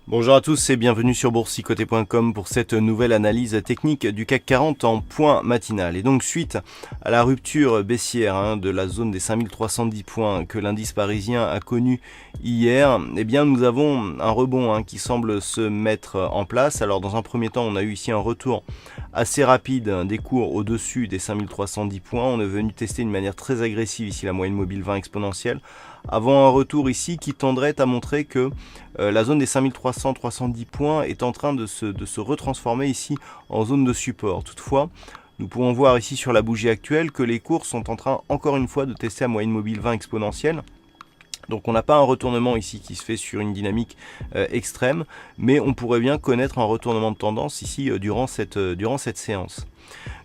Bonjour à tous et bienvenue sur boursicoté.com pour cette nouvelle analyse technique du CAC 40 en point matinal. Et donc suite à la rupture baissière de la zone des 5310 points que l'indice parisien a connu hier, eh bien nous avons un rebond qui semble se mettre en place. Alors dans un premier temps, on a eu ici un retour assez rapide des cours au-dessus des 5310 points. On est venu tester d'une manière très agressive ici la moyenne mobile 20 exponentielle, avant un retour ici qui tendrait à montrer que la zone des 5300-310 points est en train de se retransformer ici en zone de support. Toutefois, nous pouvons voir ici sur la bougie actuelle que les cours sont en train encore une fois de tester la moyenne mobile 20 exponentielle. Donc on n'a pas un retournement ici qui se fait sur une dynamique extrême, mais on pourrait bien connaître un retournement de tendance ici durant cette séance.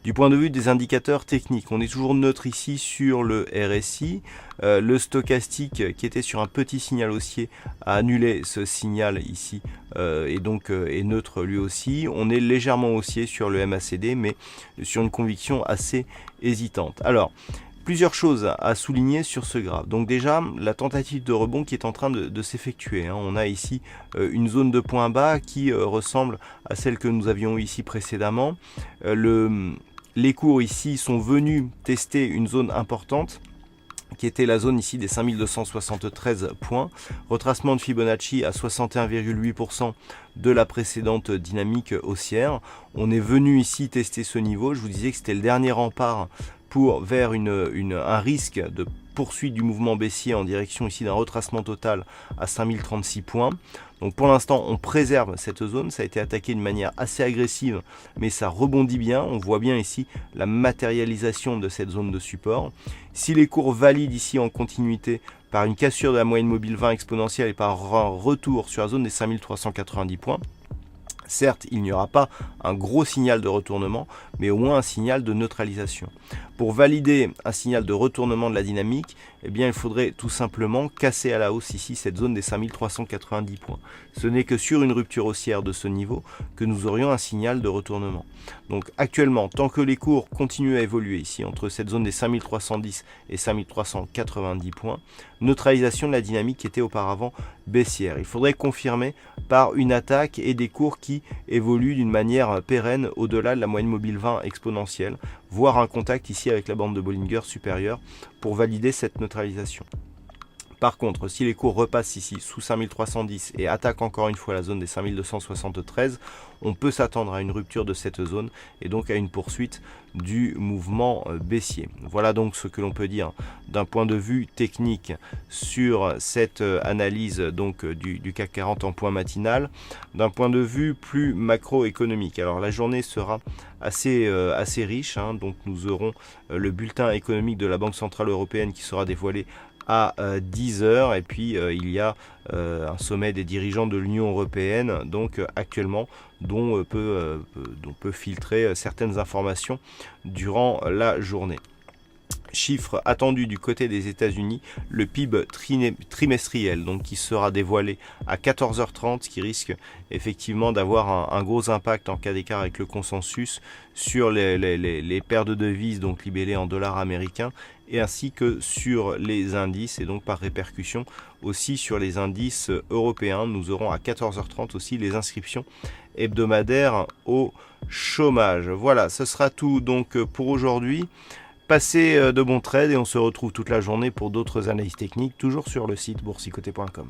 Du point de vue des indicateurs techniques, on est toujours neutre ici sur le RSI. Le stochastique qui était sur un petit signal haussier a annulé ce signal ici et donc est neutre lui aussi. On est légèrement haussier sur le MACD, mais sur une conviction assez hésitante. Alors, plusieurs choses à souligner sur ce graphe. Donc déjà, la tentative de rebond qui est en train de s'effectuer. On a ici une zone de point bas qui ressemble à celle que nous avions ici précédemment. Les cours ici sont venus tester une zone importante qui était la zone ici des 5273 points. Retracement de Fibonacci à 61,8% de la précédente dynamique haussière. On est venu ici tester ce niveau. Je vous disais que c'était le dernier rempart vers un risque de poursuite du mouvement baissier en direction ici d'un retracement total à 5036 points. Donc pour l'instant, on préserve cette zone. Ça a été attaqué de manière assez agressive, mais ça rebondit bien. On voit bien ici la matérialisation de cette zone de support. Si les cours valident ici en continuité par une cassure de la moyenne mobile 20 exponentielle et par un retour sur la zone des 5390 points, certes, il n'y aura pas un gros signal de retournement, mais au moins un signal de neutralisation. Pour valider un signal de retournement de la dynamique, eh bien, il faudrait tout simplement casser à la hausse ici cette zone des 5390 points. Ce n'est que sur une rupture haussière de ce niveau que nous aurions un signal de retournement. Donc actuellement, tant que les cours continuent à évoluer ici entre cette zone des 5310 et 5390 points, neutralisation de la dynamique qui était auparavant baissière. Il faudrait confirmer par une attaque et des cours qui évoluent d'une manière pérenne au-delà de la moyenne mobile 20 exponentielle, voire un contact ici avec la bande de Bollinger supérieure pour valider cette neutralisation. Par contre, si les cours repassent ici sous 5310 et attaquent encore une fois la zone des 5273, on peut s'attendre à une rupture de cette zone et donc à une poursuite du mouvement baissier. Voilà donc ce que l'on peut dire d'un point de vue technique sur cette analyse donc du CAC 40 en point matinal. D'un point de vue plus macroéconomique, alors la journée sera assez riche, donc nous aurons le bulletin économique de la Banque Centrale Européenne qui sera dévoilé à 10h et puis il y a un sommet des dirigeants de l'Union Européenne donc actuellement dont peut filtrer certaines informations durant la journée. Chiffre attendu du côté des États-Unis, le PIB trimestriel donc qui sera dévoilé à 14h30, qui risque effectivement d'avoir un gros impact en cas d'écart avec le consensus sur les paires de devises donc libellées en dollars américains et ainsi que sur les indices et donc par répercussion aussi sur les indices européens. Nous aurons à 14h30 aussi les inscriptions hebdomadaires au chômage. Voilà, ce sera tout donc pour aujourd'hui. Passez de bons trades et on se retrouve toute la journée pour d'autres analyses techniques, toujours sur le site boursicoté.com.